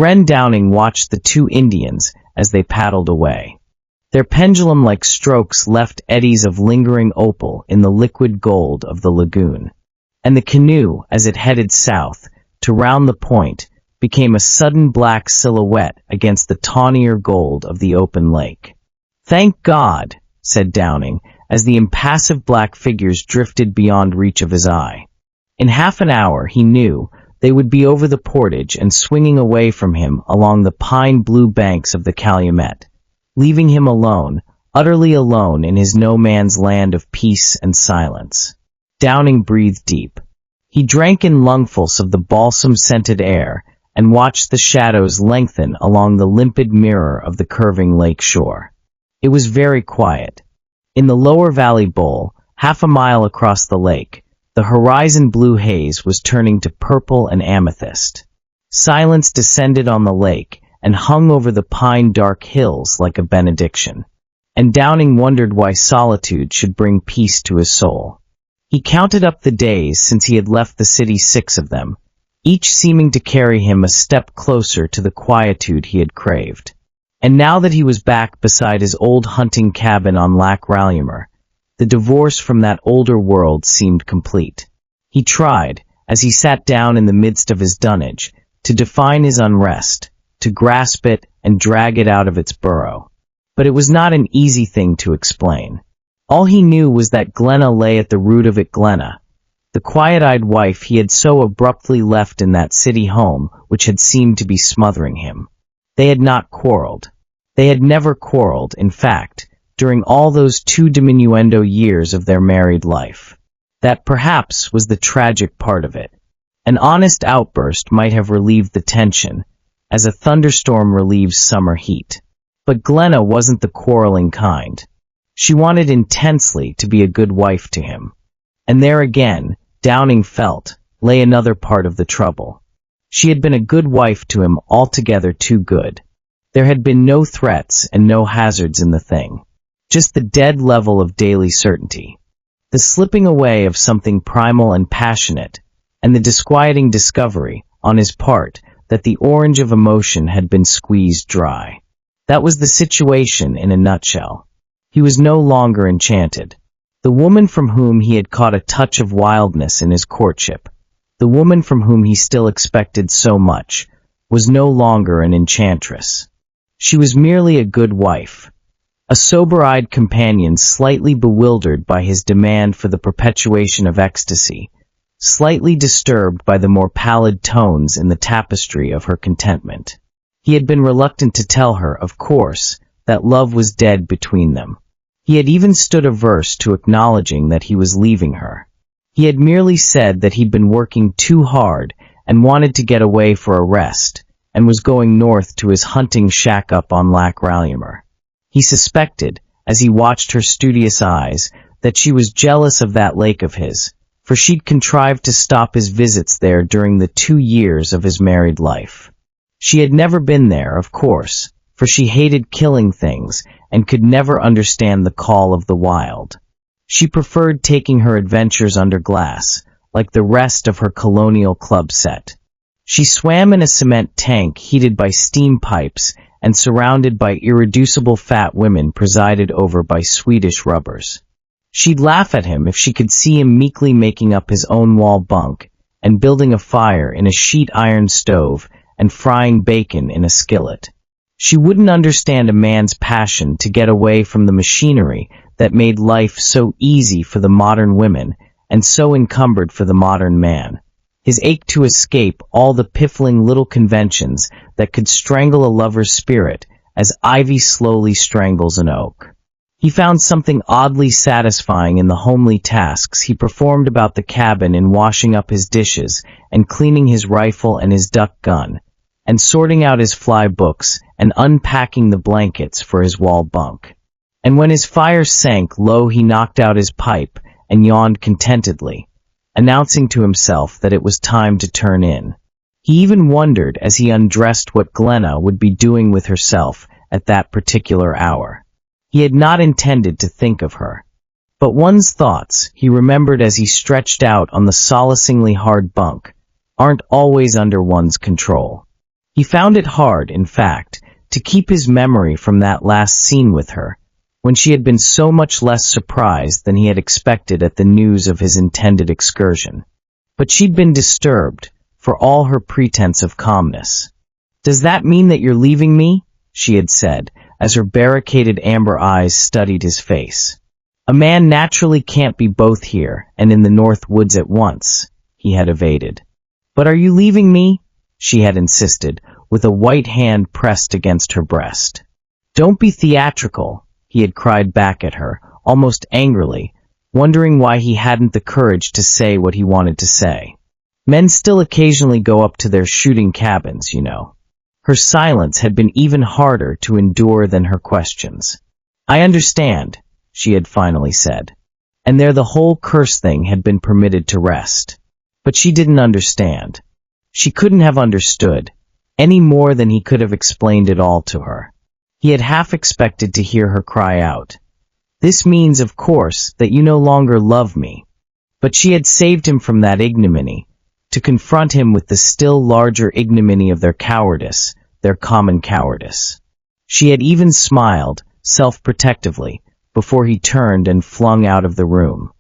Wren Downing watched the two Indians as they paddled away. Their pendulum-like strokes left eddies of lingering opal in the liquid gold of the lagoon. And the canoe, as it headed south, to round the point, became a sudden black silhouette against the tawnier gold of the open lake. "Thank God," said Downing, as the impassive black figures drifted beyond reach of his eye. In half an hour, he knew, they would be over the portage and swinging away from him along the pine-blue banks of the Calumet, leaving him alone, utterly alone in his no-man's land of peace and silence. Downing breathed deep. He drank in lungfuls of the balsam-scented air and watched the shadows lengthen along the limpid mirror of the curving lake shore. It was very quiet. In the lower valley bowl, half a mile across the lake, the horizon-blue haze was turning to purple and amethyst. Silence descended on the lake and hung over the pine-dark hills like a benediction. And Downing wondered why solitude should bring peace to his soul. He counted up the days since he had left the city, 6 of them, each seeming to carry him a step closer to the quietude he had craved. And now that he was back beside his old hunting cabin on Lac Rallumer, the divorce from that older world seemed complete. He tried, as he sat down in the midst of his dunnage, to define his unrest, to grasp it and drag it out of its burrow. But it was not an easy thing to explain. All he knew was that Glenna lay at the root of it. Glenna, the quiet-eyed wife he had so abruptly left in that city home which had seemed to be smothering him. They had not quarreled. They had never quarreled, in fact, during all those 2 diminuendo years of their married life. That perhaps was the tragic part of it. An honest outburst might have relieved the tension, as a thunderstorm relieves summer heat. But Glenna wasn't the quarreling kind. She wanted intensely to be a good wife to him. And there again, Downing felt, lay another part of the trouble. She had been a good wife to him, altogether too good. There had been no threats and no hazards in the thing. Just the dead level of daily certainty. The slipping away of something primal and passionate, and the disquieting discovery, on his part, that the orange of emotion had been squeezed dry. That was the situation in a nutshell. He was no longer enchanted. The woman from whom he had caught a touch of wildness in his courtship, the woman from whom he still expected so much, was no longer an enchantress. She was merely a good wife, a sober-eyed companion slightly bewildered by his demand for the perpetuation of ecstasy, slightly disturbed by the more pallid tones in the tapestry of her contentment. He had been reluctant to tell her, of course, that love was dead between them. He had even stood averse to acknowledging that he was leaving her. He had merely said that he'd been working too hard and wanted to get away for a rest, and was going north to his hunting shack up on Lac Rallumer. He suspected, as he watched her studious eyes, that she was jealous of that lake of his, for she'd contrived to stop his visits there during the 2 years of his married life. She had never been there, of course, for she hated killing things and could never understand the call of the wild. She preferred taking her adventures under glass, like the rest of her colonial club set. She swam in a cement tank heated by steam pipes and surrounded by irreducible fat women presided over by Swedish rubbers. She'd laugh at him if she could see him meekly making up his own wall bunk and building a fire in a sheet iron stove and frying bacon in a skillet. She wouldn't understand a man's passion to get away from the machinery that made life so easy for the modern women and so encumbered for the modern man. His ache to escape all the piffling little conventions that could strangle a lover's spirit as ivy slowly strangles an oak. He found something oddly satisfying in the homely tasks he performed about the cabin, in washing up his dishes and cleaning his rifle and his duck gun, and sorting out his fly books and unpacking the blankets for his wall bunk. And when his fire sank low, he knocked out his pipe and yawned contentedly, announcing to himself that it was time to turn in. He even wondered as he undressed what Glenna would be doing with herself at that particular hour. He had not intended to think of her. But one's thoughts, he remembered as he stretched out on the solacingly hard bunk, aren't always under one's control. He found it hard, in fact, to keep his memory from that last scene with her, when she had been so much less surprised than he had expected at the news of his intended excursion. But she'd been disturbed, for all her pretense of calmness. "Does that mean that you're leaving me?" she had said, as her barricaded amber eyes studied his face. "A man naturally can't be both here and in the North Woods at once," he had evaded. "But are you leaving me?" she had insisted, with a white hand pressed against her breast. "Don't be theatrical," he had cried back at her, almost angrily, wondering why he hadn't the courage to say what he wanted to say. Men still occasionally go up to their shooting cabins, you know. Her silence had been even harder to endure than her questions. "I understand," she had finally said. And there the whole curse thing had been permitted to rest. But she didn't understand. She couldn't have understood, any more than he could have explained it all to her. He had half expected to hear her cry out, "This means, of course, that you no longer love me." But she had saved him from that ignominy, to confront him with the still larger ignominy of their cowardice, their common cowardice. She had even smiled, self-protectively, before he turned and flung out of the room.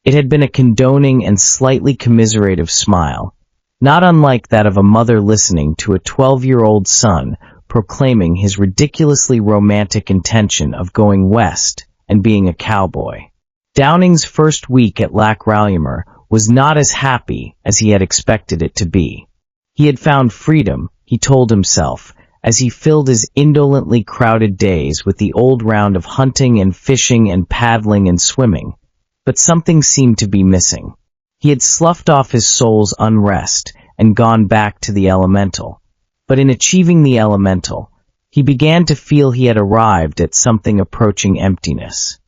It had been a condoning and slightly commiserative smile, not unlike that of a mother listening to a 12-year-old son proclaiming his ridiculously romantic intention of going west and being a cowboy. Downing's first week at Lac Rallumer was not as happy as he had expected it to be. He had found freedom, he told himself, as he filled his indolently crowded days with the old round of hunting and fishing and paddling and swimming. But something seemed to be missing. He had sloughed off his soul's unrest and gone back to the elemental. But in achieving the elemental, he began to feel he had arrived at something approaching emptiness.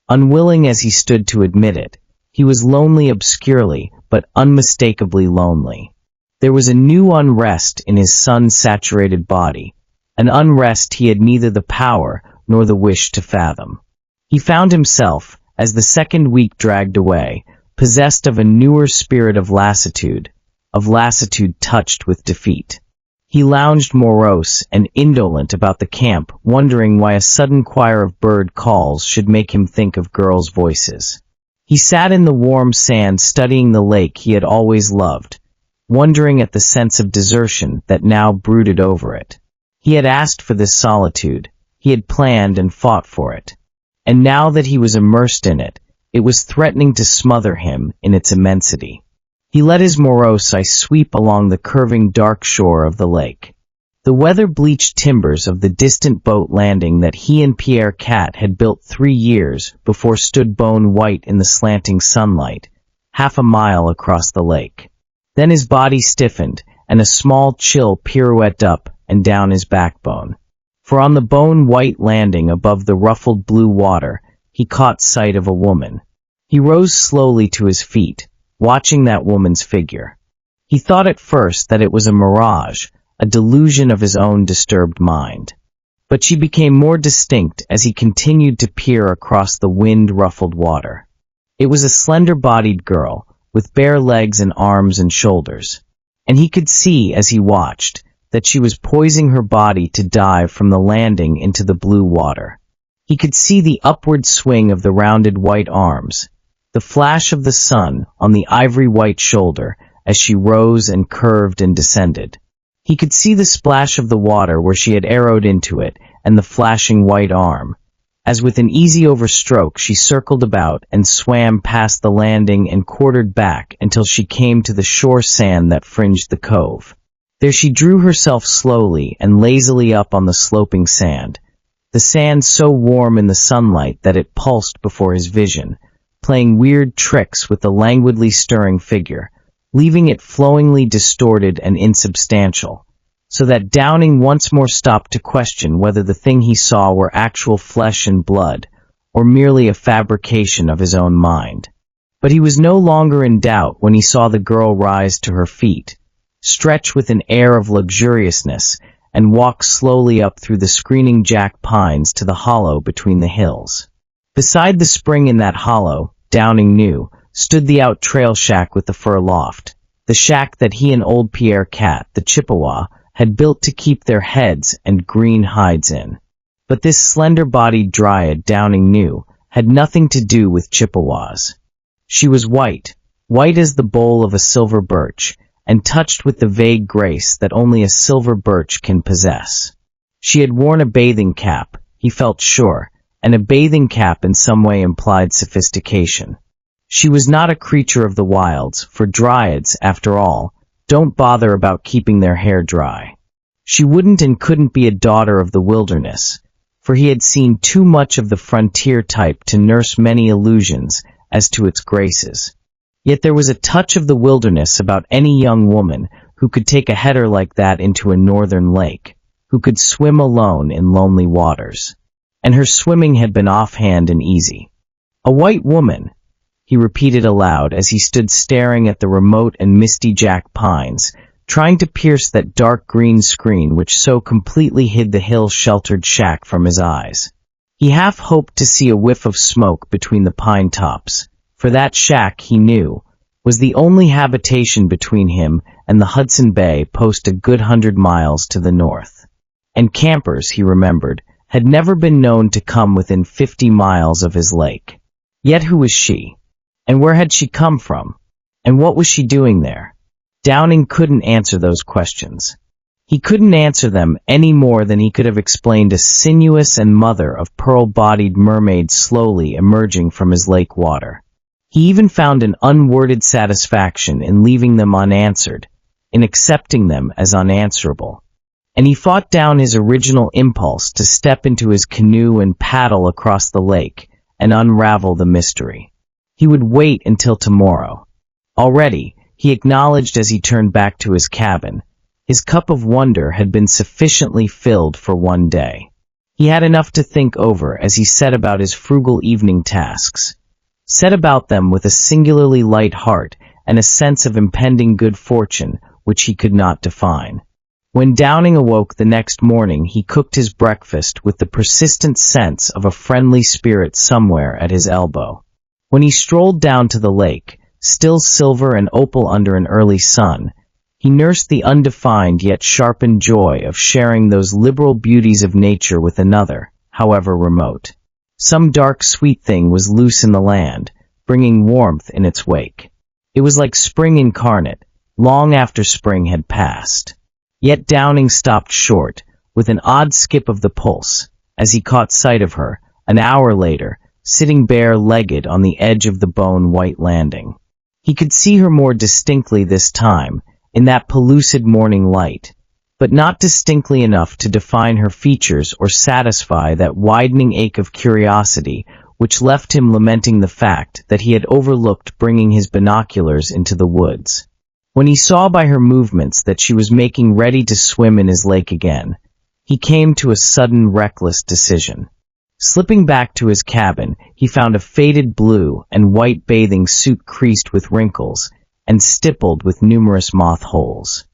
Unwilling as he stood to admit it, he was lonely obscurely, but unmistakably lonely. There was a new unrest in his sun-saturated body, an unrest he had neither the power nor the wish to fathom. He found himself, as the second week dragged away, possessed of a newer spirit of lassitude touched with defeat. He lounged morose and indolent about the camp, wondering why a sudden choir of bird calls should make him think of girls' voices. He sat in the warm sand studying the lake he had always loved, wondering at the sense of desertion that now brooded over it. He had asked for this solitude, he had planned and fought for it. And now that he was immersed in it, it was threatening to smother him in its immensity. He let his morose eye sweep along the curving dark shore of the lake. The weather-bleached timbers of the distant boat landing that he and Pierre Cat had built 3 years before stood bone-white in the slanting sunlight, half a mile across the lake. Then his body stiffened, and a small chill pirouetted up and down his backbone. For on the bone-white landing above the ruffled blue water, he caught sight of a woman. He rose slowly to his feet, watching that woman's figure. He thought at first that it was a mirage, a delusion of his own disturbed mind. But she became more distinct as he continued to peer across the wind-ruffled water. It was a slender-bodied girl, with bare legs and arms and shoulders. And he could see, as he watched, that she was poising her body to dive from the landing into the blue water. He could see the upward swing of the rounded white arms, the flash of the sun on the ivory-white shoulder as she rose and curved and descended. He could see the splash of the water where she had arrowed into it and the flashing white arm, as with an easy overstroke she circled about and swam past the landing and quartered back until she came to the shore sand that fringed the cove. There she drew herself slowly and lazily up on the sloping sand, the sand so warm in the sunlight that it pulsed before his vision, playing weird tricks with the languidly stirring figure, leaving it flowingly distorted and insubstantial, so that Downing once more stopped to question whether the thing he saw were actual flesh and blood, or merely a fabrication of his own mind. But he was no longer in doubt when he saw the girl rise to her feet, stretch with an air of luxuriousness, and walk slowly up through the screening jack pines to the hollow between the hills. Beside the spring in that hollow, Downing knew, stood the out-trail shack with the fur loft, the shack that he and old Pierre Cat, the Chippewa, had built to keep their heads and green hides in. But this slender-bodied dryad, Downing knew, had nothing to do with Chippewas. She was white, white as the bole of a silver birch, and touched with the vague grace that only a silver birch can possess. She had worn a bathing cap, he felt sure, and a bathing cap in some way implied sophistication. She was not a creature of the wilds, for dryads, after all, don't bother about keeping their hair dry. She wouldn't and couldn't be a daughter of the wilderness, for he had seen too much of the frontier type to nurse many illusions as to its graces. Yet there was a touch of the wilderness about any young woman who could take a header like that into a northern lake, who could swim alone in lonely waters. And her swimming had been offhand and easy. A white woman, he repeated aloud as he stood staring at the remote and misty jack pines, trying to pierce that dark green screen which so completely hid the hill-sheltered shack from his eyes. He half hoped to see a whiff of smoke between the pine tops, for that shack, he knew, was the only habitation between him and the Hudson Bay post a good 100 miles to the north. And campers, he remembered, had never been known to come within 50 miles of his lake. Yet who was she? And where had she come from? And what was she doing there? Downing couldn't answer those questions. He couldn't answer them any more than he could have explained a sinuous and mother-of-pearl-bodied mermaid slowly emerging from his lake water. He even found an unworded satisfaction in leaving them unanswered, in accepting them as unanswerable. And he fought down his original impulse to step into his canoe and paddle across the lake and unravel the mystery. He would wait until tomorrow. Already, he acknowledged as he turned back to his cabin, his cup of wonder had been sufficiently filled for one day. He had enough to think over as he set about his frugal evening tasks, set about them with a singularly light heart and a sense of impending good fortune which he could not define. When Downing awoke the next morning, he cooked his breakfast with the persistent sense of a friendly spirit somewhere at his elbow. When he strolled down to the lake, still silver and opal under an early sun, he nursed the undefined yet sharpened joy of sharing those liberal beauties of nature with another, however remote. Some dark sweet thing was loose in the land, bringing warmth in its wake. It was like spring incarnate, long after spring had passed. Yet Downing stopped short, with an odd skip of the pulse, as he caught sight of her, an hour later, sitting bare-legged on the edge of the bone-white landing. He could see her more distinctly this time, in that pellucid morning light, but not distinctly enough to define her features or satisfy that widening ache of curiosity which left him lamenting the fact that he had overlooked bringing his binoculars into the woods. When he saw by her movements that she was making ready to swim in his lake again, he came to a sudden reckless decision. Slipping back to his cabin, he found a faded blue and white bathing suit creased with wrinkles and stippled with numerous moth holes.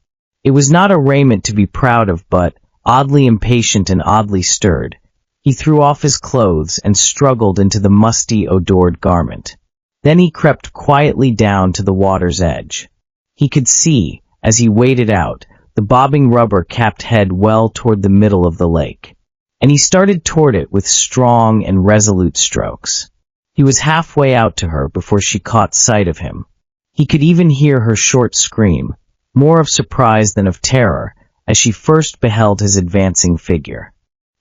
It was not a raiment to be proud of, but, oddly impatient and oddly stirred, he threw off his clothes and struggled into the musty, odored garment. Then he crept quietly down to the water's edge. He could see, as he waded out, the bobbing rubber-capped head well toward the middle of the lake, and he started toward it with strong and resolute strokes. He was halfway out to her before she caught sight of him. He could even hear her short scream, more of surprise than of terror, as she first beheld his advancing figure.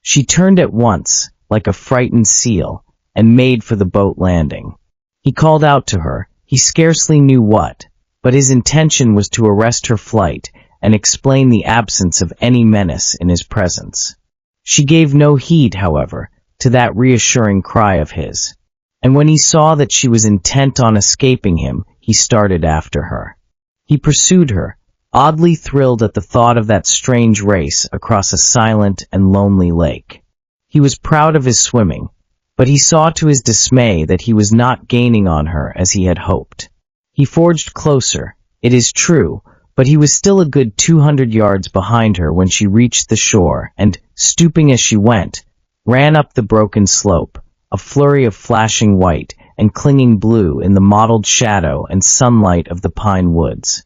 She turned at once, like a frightened seal, and made for the boat landing. He called out to her, he scarcely knew what, but his intention was to arrest her flight and explain the absence of any menace in his presence. She gave no heed, however, to that reassuring cry of his, and when he saw that she was intent on escaping him, he started after her. He pursued her, oddly thrilled at the thought of that strange race across a silent and lonely lake. He was proud of his swimming, but he saw to his dismay that he was not gaining on her as he had hoped. He forged closer, it is true, but he was still a good 200 yards behind her when she reached the shore and, stooping as she went, ran up the broken slope, a flurry of flashing white and clinging blue in the mottled shadow and sunlight of the pine woods.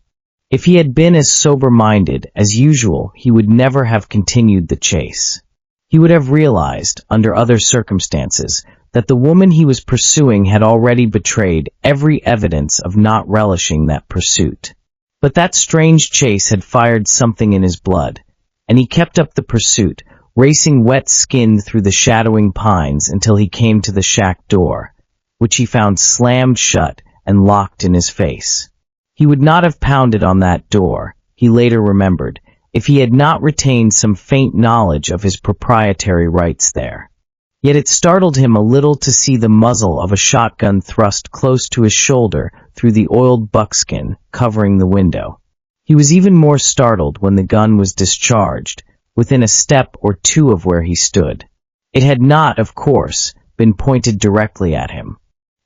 If he had been as sober-minded as usual, he would never have continued the chase. He would have realized, under other circumstances, that the woman he was pursuing had already betrayed every evidence of not relishing that pursuit. But that strange chase had fired something in his blood, and he kept up the pursuit, racing wet-skinned through the shadowing pines until he came to the shack door, which he found slammed shut and locked in his face. He would not have pounded on that door, he later remembered, if he had not retained some faint knowledge of his proprietary rights there. Yet it startled him a little to see the muzzle of a shotgun thrust close to his shoulder through the oiled buckskin covering the window. He was even more startled when the gun was discharged, within a step or two of where he stood. It had not, of course, been pointed directly at him,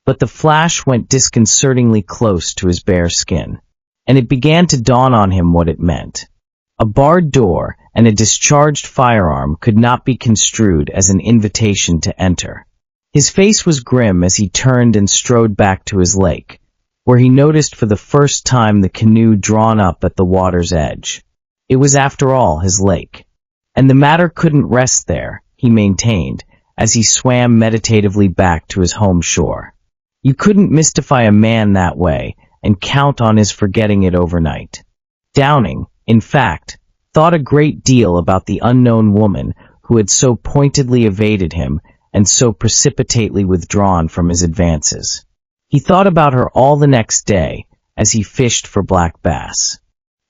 but the flash went disconcertingly close to his bare skin, and it began to dawn on him what it meant. A barred door and a discharged firearm could not be construed as an invitation to enter. His face was grim as he turned and strode back to his lake, where he noticed for the first time the canoe drawn up at the water's edge. It was, after all, his lake, and the matter couldn't rest there, he maintained, as he swam meditatively back to his home shore. You couldn't mystify a man that way and count on his forgetting it overnight. Downing, in fact, thought a great deal about the unknown woman who had so pointedly evaded him and so precipitately withdrawn from his advances. He thought about her all the next day as he fished for black bass.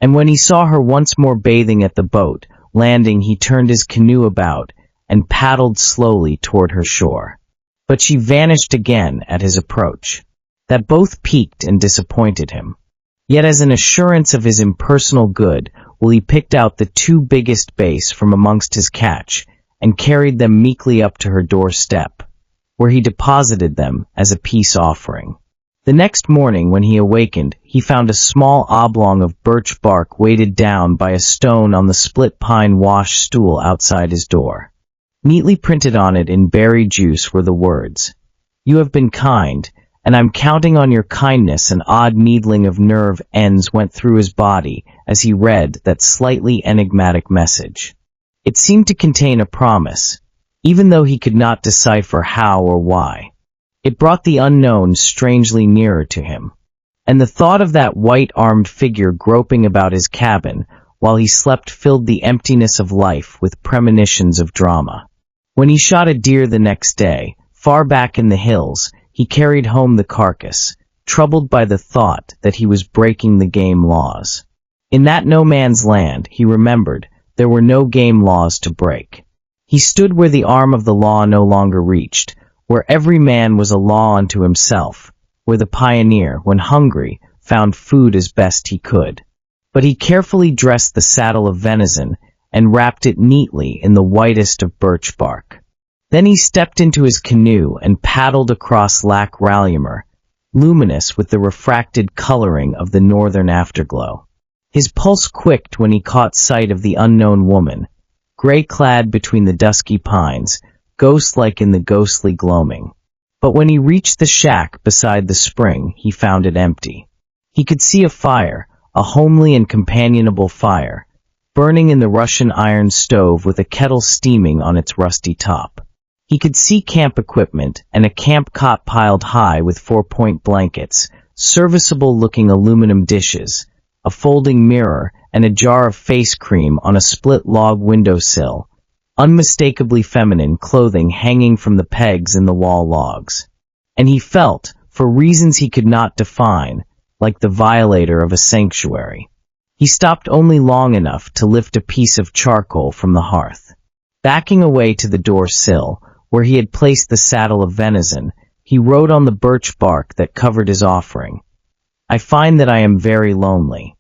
And when he saw her once more bathing at the boat landing, he turned his canoe about and paddled slowly toward her shore. But she vanished again at his approach. That both piqued and disappointed him. Yet as an assurance of his impersonal good, he picked out the two biggest bass from amongst his catch and carried them meekly up to her doorstep, where he deposited them as a peace offering. The next morning when he awakened, he found a small oblong of birch bark weighted down by a stone on the split pine wash stool outside his door. Neatly printed on it in berry juice were the words, "You have been kind, and I'm counting on your kindness." An odd needling of nerve ends went through his body as he read that slightly enigmatic message. It seemed to contain a promise, even though he could not decipher how or why. It brought the unknown strangely nearer to him, and the thought of that white-armed figure groping about his cabin while he slept filled the emptiness of life with premonitions of drama. When he shot a deer the next day, far back in the hills, he carried home the carcass, troubled by the thought that he was breaking the game laws. In that no man's land, he remembered, there were no game laws to break. He stood where the arm of the law no longer reached, where every man was a law unto himself, where the pioneer, when hungry, found food as best he could. But he carefully dressed the saddle of venison and wrapped it neatly in the whitest of birch bark. Then he stepped into his canoe and paddled across Lac Rallimer, luminous with the refracted coloring of the northern afterglow. His pulse quicked when he caught sight of the unknown woman, gray-clad between the dusky pines, ghost-like in the ghostly gloaming. But when he reached the shack beside the spring, he found it empty. He could see a fire, a homely and companionable fire, burning in the Russian iron stove with a kettle steaming on its rusty top. He could see camp equipment and a camp cot piled high with 4-point blankets, serviceable-looking aluminum dishes, a folding mirror, and a jar of face cream on a split log windowsill, unmistakably feminine clothing hanging from the pegs in the wall logs. And he felt, for reasons he could not define, like the violator of a sanctuary. He stopped only long enough to lift a piece of charcoal from the hearth. Backing away to the door sill, where he had placed the saddle of venison, he wrote on the birch bark that covered his offering, "I find that I am very lonely."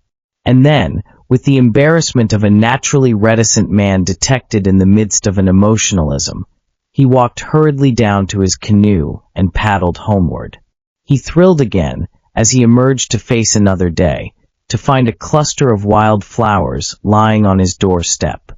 And then, with the embarrassment of a naturally reticent man detected in the midst of an emotionalism, he walked hurriedly down to his canoe and paddled homeward. He thrilled again, as he emerged to face another day, to find a cluster of wild flowers lying on his doorstep.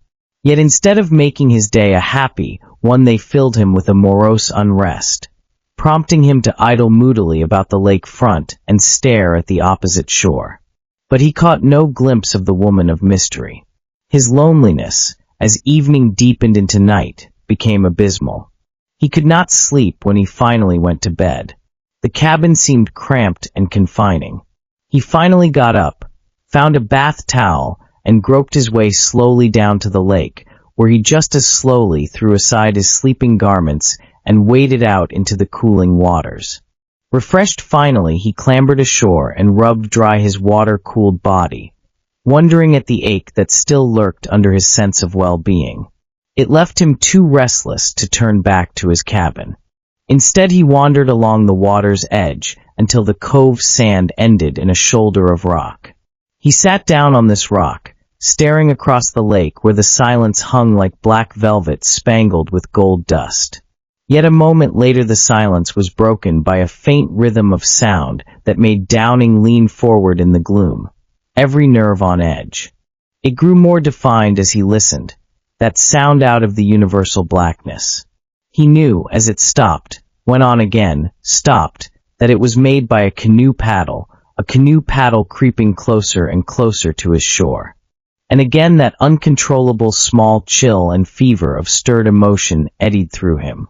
Yet instead of making his day a happy one, they filled him with a morose unrest, prompting him to idle moodily about the lake front and stare at the opposite shore. But he caught no glimpse of the woman of mystery. His loneliness, as evening deepened into night, became abysmal. He could not sleep when he finally went to bed. The cabin seemed cramped and confining. He finally got up, found a bath towel, and groped his way slowly down to the lake, where he just as slowly threw aside his sleeping garments and waded out into the cooling waters. Refreshed finally, he clambered ashore and rubbed dry his water-cooled body, wondering at the ache that still lurked under his sense of well-being. It left him too restless to turn back to his cabin. Instead, he wandered along the water's edge until the cove's sand ended in a shoulder of rock. He sat down on this rock, staring across the lake where the silence hung like black velvet spangled with gold dust. Yet a moment later the silence was broken by a faint rhythm of sound that made Downing lean forward in the gloom, every nerve on edge. It grew more defined as he listened, that sound out of the universal blackness. He knew, as it stopped, went on again, stopped, that it was made by a canoe paddle creeping closer and closer to his shore. And again that uncontrollable small chill and fever of stirred emotion eddied through him.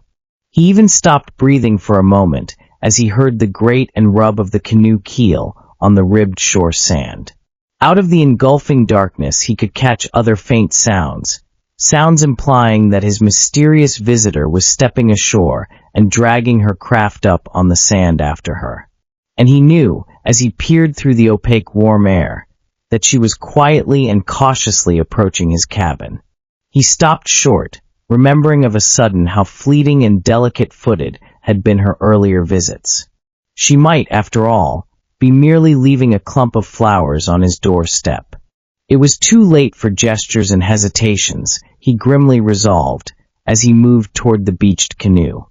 He even stopped breathing for a moment as he heard the grate and rub of the canoe keel on the ribbed shore sand. Out of the engulfing darkness he could catch other faint sounds, sounds implying that his mysterious visitor was stepping ashore and dragging her craft up on the sand after her. And he knew, as he peered through the opaque warm air, that she was quietly and cautiously approaching his cabin. He stopped short, remembering of a sudden how fleeting and delicate-footed had been her earlier visits. She might, after all, be merely leaving a clump of flowers on his doorstep. It was too late for gestures and hesitations, he grimly resolved, as he moved toward the beached canoe.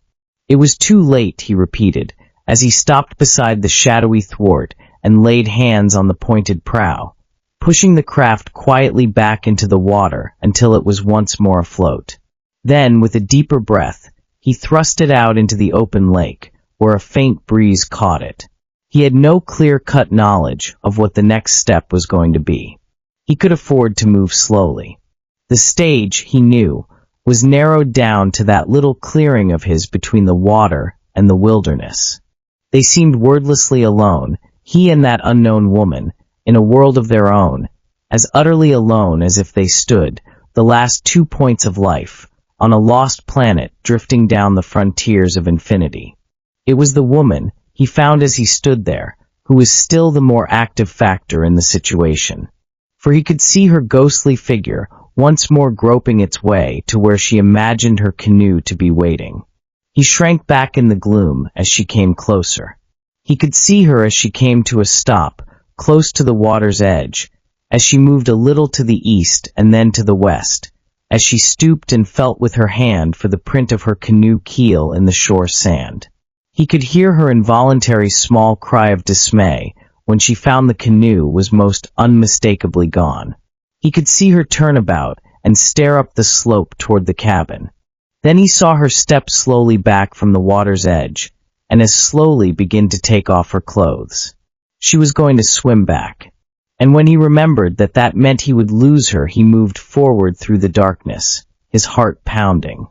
It was too late, he repeated, as he stopped beside the shadowy thwart and laid hands on the pointed prow, pushing the craft quietly back into the water until it was once more afloat. Then, with a deeper breath, he thrust it out into the open lake, where a faint breeze caught it. He had no clear-cut knowledge of what the next step was going to be. He could afford to move slowly. The stage, he knew, was narrowed down to that little clearing of his between the water and the wilderness. They seemed wordlessly alone, he and that unknown woman, in a world of their own, as utterly alone as if they stood, the last 2 points of life, on a lost planet drifting down the frontiers of infinity. It was the woman, he found as he stood there, who was still the more active factor in the situation. For he could see her ghostly figure once more groping its way to where she imagined her canoe to be waiting. He shrank back in the gloom as she came closer. He could see her as she came to a stop, close to the water's edge, as she moved a little to the east and then to the west, as she stooped and felt with her hand for the print of her canoe keel in the shore sand. He could hear her involuntary small cry of dismay when she found the canoe was most unmistakably gone. He could see her turn about and stare up the slope toward the cabin. Then he saw her step slowly back from the water's edge, and as slowly begin to take off her clothes. She was going to swim back. And when he remembered that that meant he would lose her, he moved forward through the darkness, his heart pounding.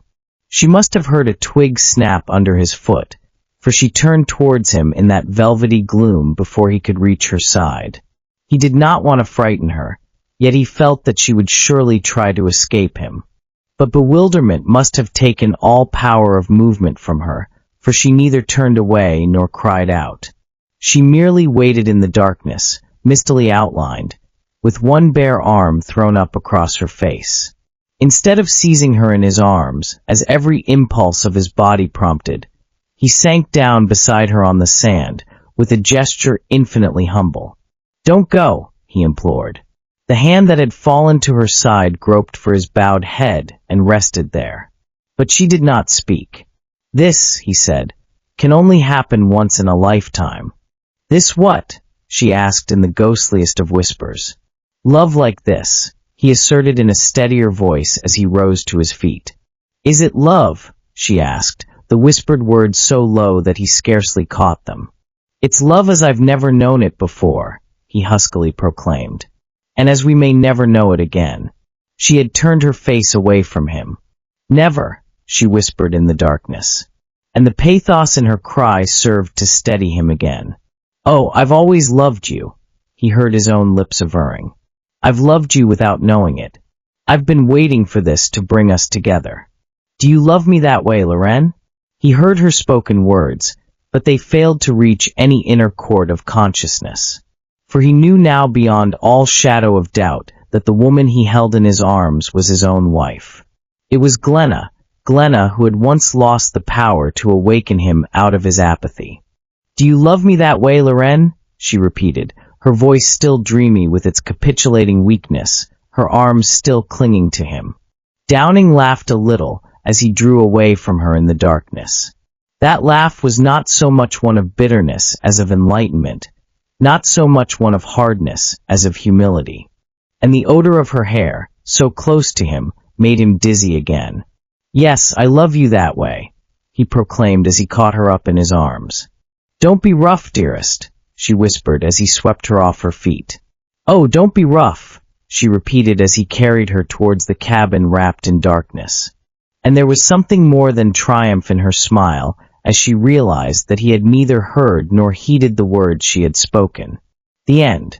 She must have heard a twig snap under his foot, for she turned towards him in that velvety gloom before he could reach her side. He did not want to frighten her, yet he felt that she would surely try to escape him. But bewilderment must have taken all power of movement from her, for she neither turned away nor cried out. She merely waited in the darkness, mistily outlined, with one bare arm thrown up across her face. Instead of seizing her in his arms, as every impulse of his body prompted, he sank down beside her on the sand, with a gesture infinitely humble. "Don't go," he implored. The hand that had fallen to her side groped for his bowed head and rested there. But she did not speak. "This," he said, "can only happen once in a lifetime." "This what?" she asked in the ghostliest of whispers. "Love like this," he asserted in a steadier voice as he rose to his feet. "Is it love?" she asked, the whispered words so low that he scarcely caught them. "It's love as I've never known it before," he huskily proclaimed. And as we may never know it again. She had turned her face away from him. Never, she whispered in the darkness. And the pathos in her cry served to steady him again. Oh, I've always loved you, he heard his own lips averring. I've loved you without knowing it. I've been waiting for this to bring us together. Do you love me that way, Loren? He heard her spoken words, but they failed to reach any inner chord of consciousness. For he knew now beyond all shadow of doubt that the woman he held in his arms was his own wife. It was Glenna who had once lost the power to awaken him out of his apathy. Do you love me that way, Loren? She repeated, her voice still dreamy with its capitulating weakness, her arms still clinging to him. Downing laughed a little as he drew away from her in the darkness. That laugh was not so much one of bitterness as of enlightenment, not so much one of hardness as of humility. And the odor of her hair, so close to him, made him dizzy again. Yes, I love you that way, he proclaimed as he caught her up in his arms. Don't be rough, dearest, she whispered as he swept her off her feet. Oh, don't be rough, she repeated as he carried her towards the cabin wrapped in darkness. And there was something more than triumph in her smile as she realized that he had neither heard nor heeded the words she had spoken. The end.